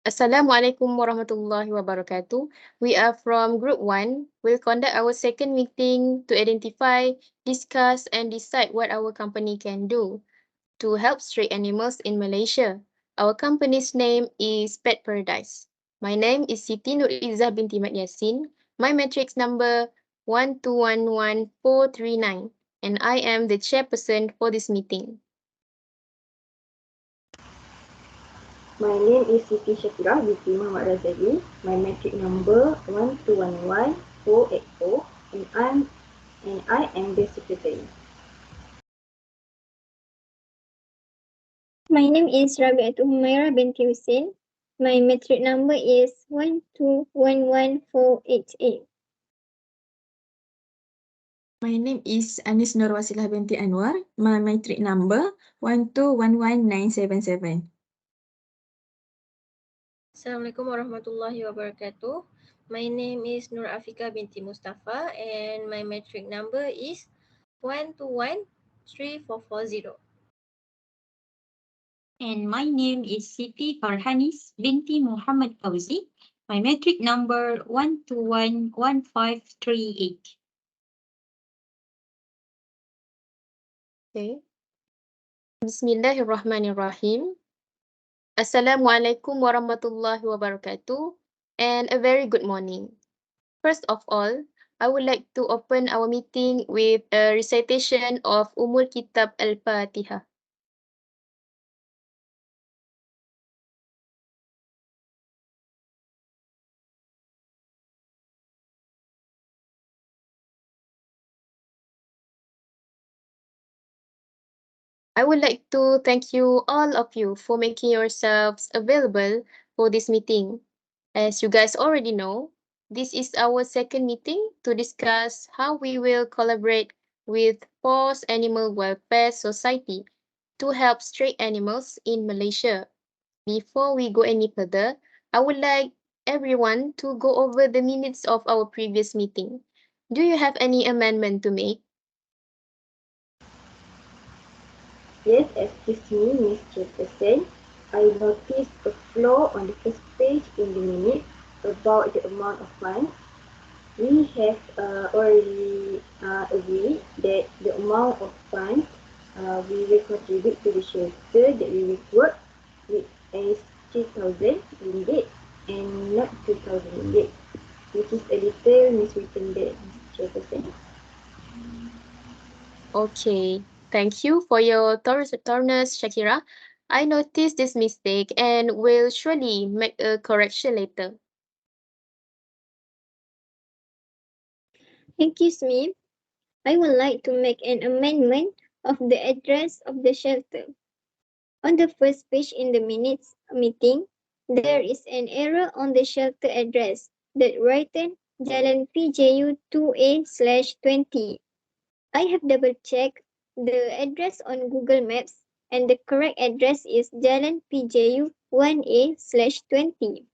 Assalamualaikum warahmatullahi wabarakatuh. We are from Group 1. We'll conduct our second meeting to identify, discuss, and decide what our company can do to help stray animals in Malaysia. Our company's name is Pet Paradise. My name is Siti Nurizah binti Mat Yassin. My matrix number 1211439, and I am the chairperson for this meeting. My name is Siti Shakira binti Muhammad Razali. My matric number 1211484 and I am the secretary. My name is Rabi'atul Humaira binti Hussein. My matric number is 1211488. My name is Anis Nur Wasilah binti Anwar. My matric number 1211977. Assalamualaikum warahmatullahi wabarakatuh. My name is Nur Afika binti Mustafa and my matric number is 1213440. And my name is Siti Farhanis binti Muhammad Fauzi. My matric number 1211538. Okay. Bismillahirrahmanirrahim. Assalamualaikum warahmatullahi wabarakatuh, and a very good morning. First of all, I would like to open our meeting with a recitation of Kitab Al-Fatihah. I would like to thank you all of you for making yourselves available for this meeting. As you guys already know, this is our second meeting to discuss how we will collaborate with Paws Animal Welfare Society to help stray animals in Malaysia. Before we go any further, I would like everyone to go over the minutes of our previous meeting. Do you have any amendment to make? Yes, excuse me, Miss Chairperson. I noticed a flaw on the first page in the minute about the amount of funds. We have already agreed that the amount of funds we will contribute to the shelter that we will work with is 3,000 ringgit and not 2,000 ringgit, which is a little miswritten there, Mr. Chairperson. Okay, thank you for your thoroughness, Shakira. I noticed this mistake and will surely make a correction later. Excuse me, I would like to make an amendment of the address of the shelter. On the first page in the minutes meeting, there is an error on the shelter address that written Jalan PJU 2A/20. I have double checked the address on Google Maps and the correct address is Jalan PJU 1A/20.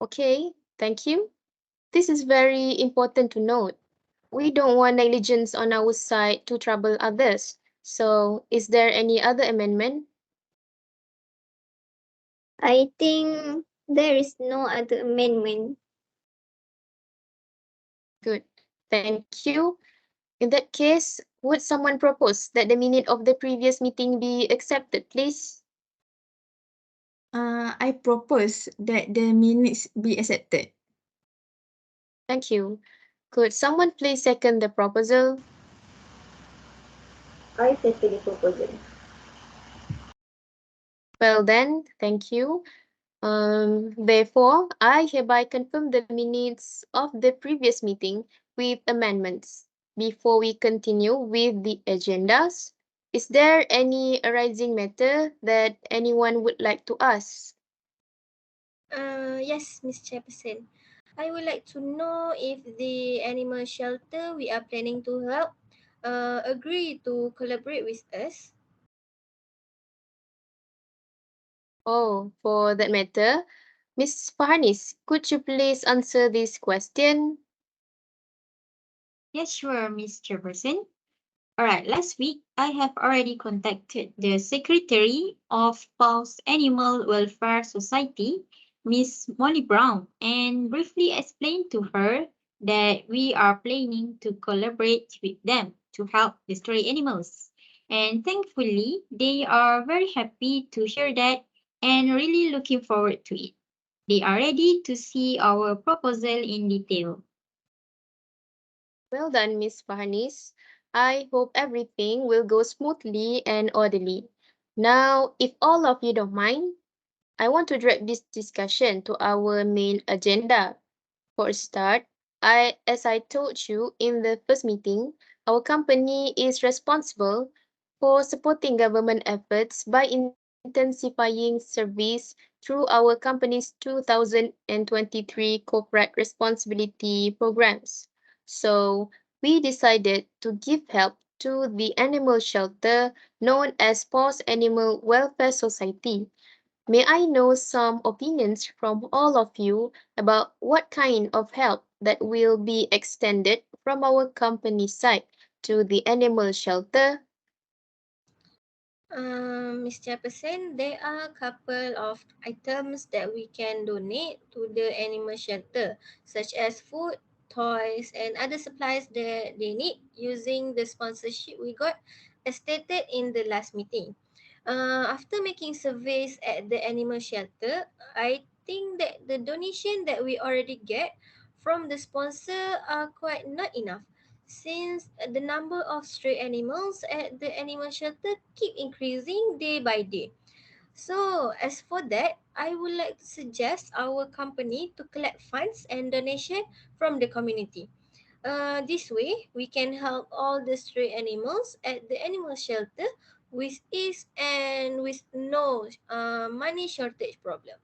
Okay, thank you. This is very important to note. We don't want negligence on our side to trouble others. So, is there any other amendment? I think there is no other amendment. Good. Thank you. In that case, would someone propose that the minute of the previous meeting be accepted, please? I propose that the minutes be accepted. Thank you. Could someone please second the proposal? I second the proposal. Well then, thank you. Therefore, I hereby confirm the minutes of the previous meeting with amendments. Before we continue with the agendas, is there any arising matter that anyone would like to ask? Yes, Miss Chairperson. I would like to know if the animal shelter we are planning to help agree to collaborate with us. Oh, for that matter, Ms. Farhanis, could you please answer this question? Yes, sure, Miss Chairperson. All right, last week I have already contacted the secretary of Paws Animal Welfare Society, Miss Molly Brown, and briefly explained to her that we are planning to collaborate with them to help the stray animals. And thankfully, they are very happy to hear that and really looking forward to it. They are ready to see our proposal in detail. Well done, Miss Fahanis. I hope everything will go smoothly and orderly. Now, if all of you don't mind, I want to direct this discussion to our main agenda. For a start, as I told you in the first meeting, our company is responsible for supporting government efforts by intensifying service through our company's 2023 corporate responsibility programs. So, we decided to give help to the animal shelter known as Paws Animal Welfare Society. May I know some opinions from all of you about what kind of help that will be extended from our company side to the animal shelter? Ms. Chairperson, there are a couple of items that we can donate to the animal shelter, such as food, toys, and other supplies that they need using the sponsorship we got as stated in the last meeting. After making surveys at the animal shelter, I think that the donation that we already get from the sponsor are quite not enough since the number of stray animals at the animal shelter keep increasing day by day. So, as for that, I would like to suggest our company to collect funds and donation from the community. This way, we can help all the stray animals at the animal shelter with ease and with no money shortage problem.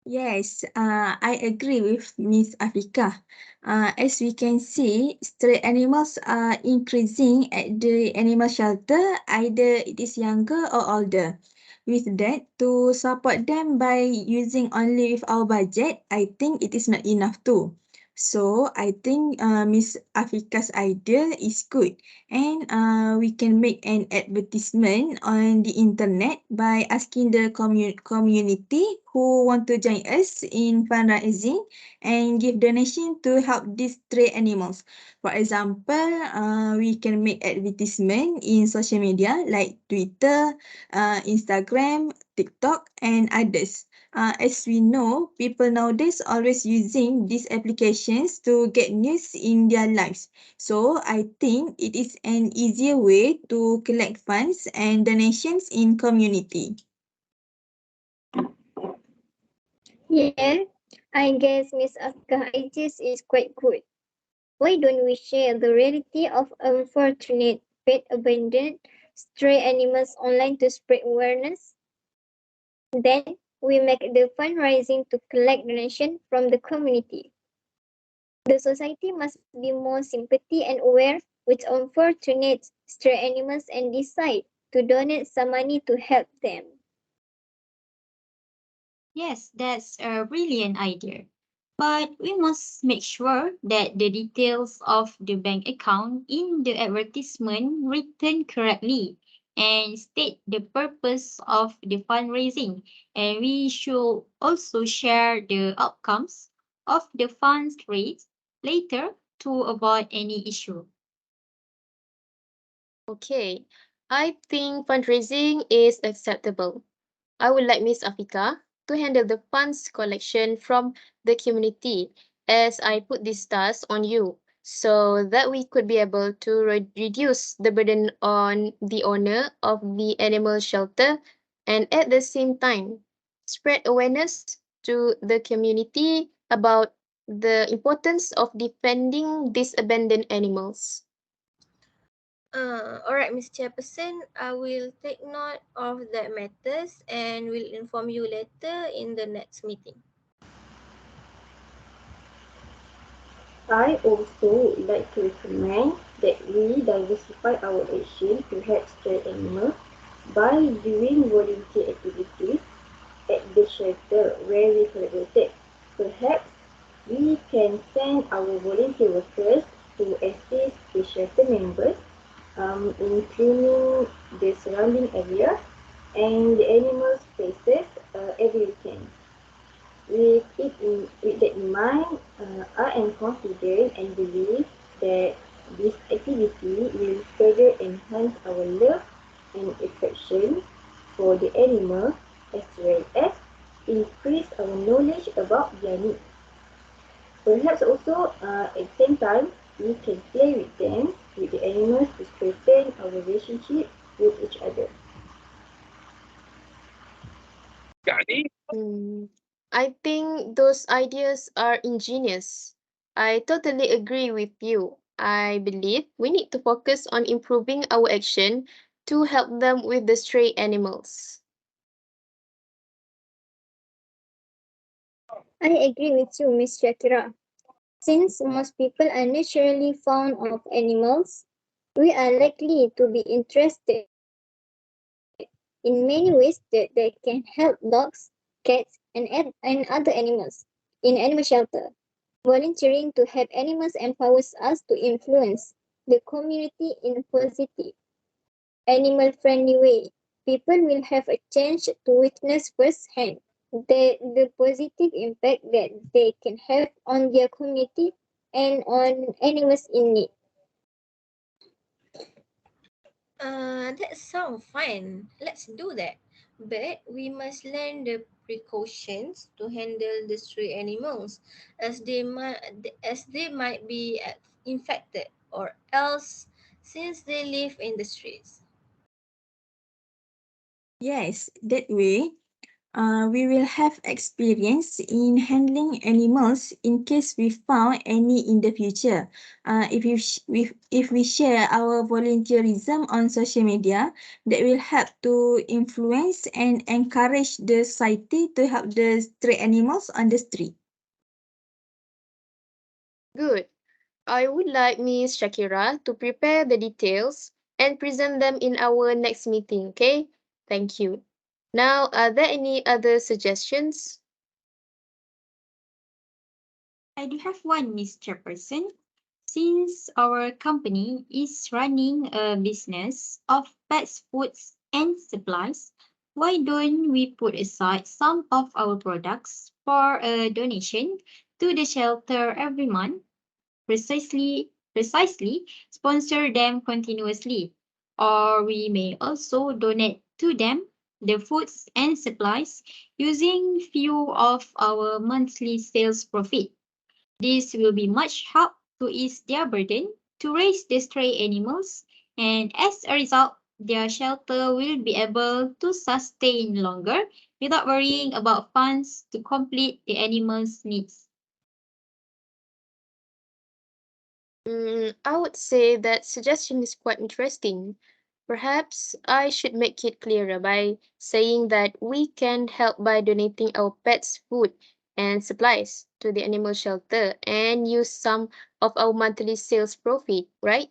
Yes, I agree with Miss Afrika. As we can see, stray animals are increasing at the animal shelter, either it is younger or older. With that, to support them by using only with our budget, I think it is not enough too. So I think Miss Afrika's idea is good, and we can make an advertisement on the internet by asking the community who want to join us in fundraising and give donation to help these stray animals. For example, we can make advertisement in social media like Twitter, Instagram, TikTok, and others. As we know, people nowadays always using these applications to get news in their lives. So I think it is an easier way to collect funds and donations in community. Yeah, I guess Miss Afka ideas is quite good. Why don't we share the reality of unfortunate pet abandoned stray animals online to spread awareness? Then we make the fundraising to collect donation from the community. The society must be more sympathy and aware with unfortunate stray animals and decide to donate some money to help them. Yes, that's a brilliant idea. But we must make sure that the details of the bank account in the advertisement written correctly and state the purpose of the fundraising. And we should also share the outcomes of the funds raised later to avoid any issue. Okay, I think fundraising is acceptable. I would like Miss Afika to handle the funds collection from the community as I put this task on you so that we could be able to reduce the burden on the owner of the animal shelter and at the same time spread awareness to the community about the importance of defending these abandoned animals. Alright, Ms. Chairperson, I will take note of that matters and will inform you later in the next meeting. I also would like to recommend that we diversify our action to help stray animals by doing volunteer activities at the shelter where we collaborated. Perhaps we can send our volunteer workers to assist the shelter members in cleaning the surrounding area and the animals' places every weekend. With that in mind, I am confident and believe that this activity will further enhance our love and affection for the animal as well as increase our knowledge about their needs. Perhaps also at the same time we can play with them, with the animals to strengthen our relationship with each other. Hmm. I think those ideas are ingenious. I totally agree with you. I believe we need to focus on improving our action to help them with the stray animals. I agree with you, Miss Shakira. Since most people are naturally fond of animals, we are likely to be interested in many ways that they can help dogs, cats, and other animals in animal shelter. Volunteering to help animals empowers us to influence the community in a positive, animal-friendly way. People will have a chance to witness firsthand the positive impact that they can have on their community and on animals in need. That sounds fine. Let's do that. But we must learn the precautions to handle the stray animals, as they might be infected or else, since they live in the streets. Yes, that way we will have experience in handling animals in case we found any in the future. If we share our volunteerism on social media, that will help to influence and encourage the society to help the stray animals on the street. Good. I would like Miss Shakira to prepare the details and present them in our next meeting, okay? Thank you. Now, are there any other suggestions? I do have one, Miss Chairperson. Since our company is running a business of pets, foods, and supplies, why don't we put aside some of our products for a donation to the shelter every month? Precisely sponsor them continuously. Or we may also donate to them the foods and supplies using few of our monthly sales profit. This will be much help to ease their burden to raise the stray animals, and as a result, their shelter will be able to sustain longer without worrying about funds to complete the animals' needs. I would say that suggestion is quite interesting. Perhaps I should make it clearer by saying that we can help by donating our pets' food and supplies to the animal shelter and use some of our monthly sales profit, right?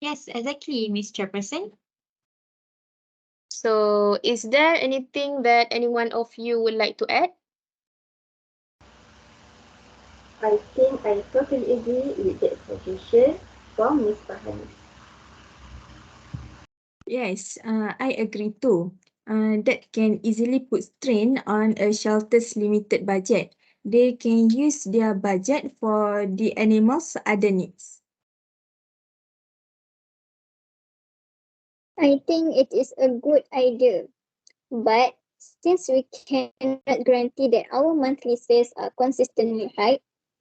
Yes, exactly, Miss Chairperson. So, is there anything that any one of you would like to add? I think I totally agree with that suggestion from Ms. Fahani. Yes, I agree too. That can easily put strain on a shelter's limited budget. They can use their budget for the animals' other needs. I think it is a good idea, but since we cannot guarantee that our monthly sales are consistently high,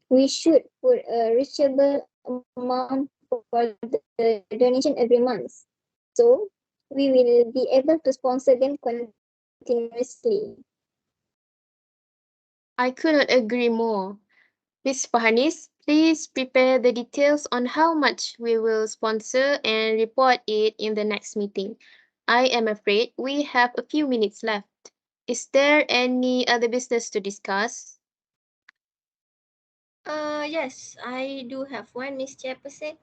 we should put a reachable amount for the donation every month. So we will be able to sponsor them continuously. I couldn't agree more. Miss Pahanis, please prepare the details on how much we will sponsor and report it in the next meeting. I am afraid we have a few minutes left. Is there any other business to discuss? Yes, I do have one, Miss Chairperson.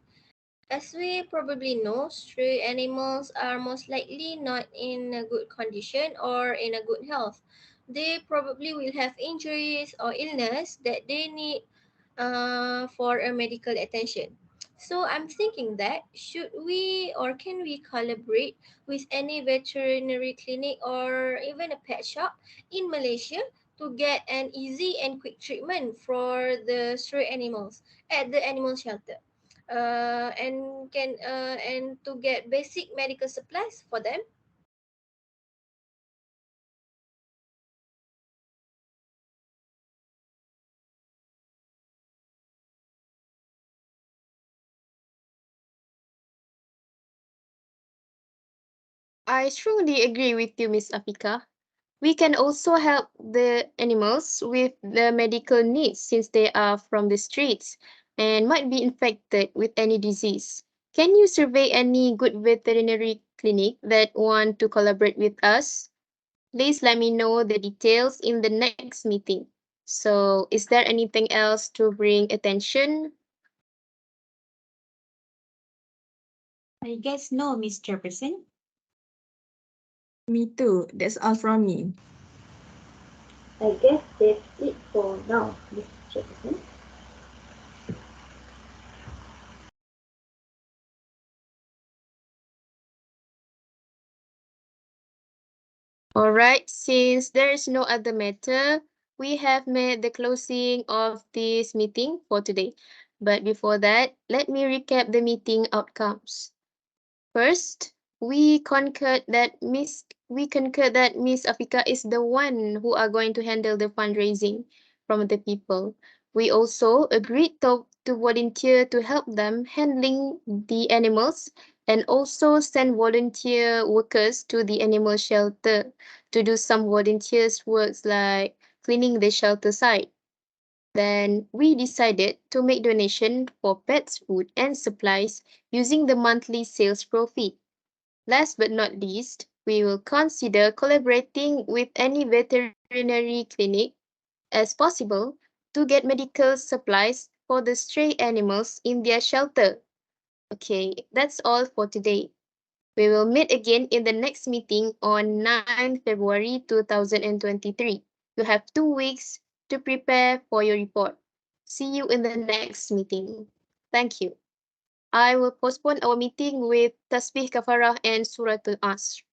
As we probably know, stray animals are most likely not in a good condition or in a good health. They probably will have injuries or illness that they need for a medical attention. So I'm thinking that should we or can we collaborate with any veterinary clinic or even a pet shop in Malaysia to get an easy and quick treatment for the stray animals at the animal shelter? And to get basic medical supplies for them. I strongly agree with you, Miss Afika. We can also help the animals with the medical needs since they are from the streets and might be infected with any disease. Can you survey any good veterinary clinic that want to collaborate with us? Please let me know the details in the next meeting. So, is there anything else to bring attention? I guess no, Miss Chairperson. Me too. That's all from me. I guess that's it for now, Mr. Jefferson. All right, since there is no other matter, we have made the closing of this meeting for today. But before that, let me recap the meeting outcomes. First, we concurred that Miss Afika is the one who are going to handle the fundraising from the people. We also agreed to volunteer to help them handling the animals and also send volunteer workers to the animal shelter to do some volunteers works like cleaning the shelter site. Then we decided to make donation for pets food and supplies using the monthly sales profit. Last but not least, we will consider collaborating with any veterinary clinic as possible to get medical supplies for the stray animals in their shelter. Okay, that's all for today. We will meet again in the next meeting on 9 February 2023. You have 2 weeks to prepare for your report. See you in the next meeting. Thank you. I will postpone our meeting with Tasbih Kafarah and Suratul Asr.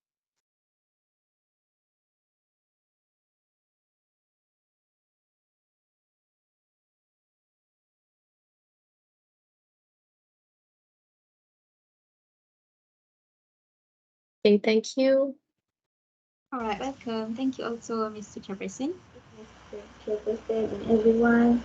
Okay, thank you. All right, welcome. Thank you also, Mr. Chairperson. Mr. Jefferson and everyone.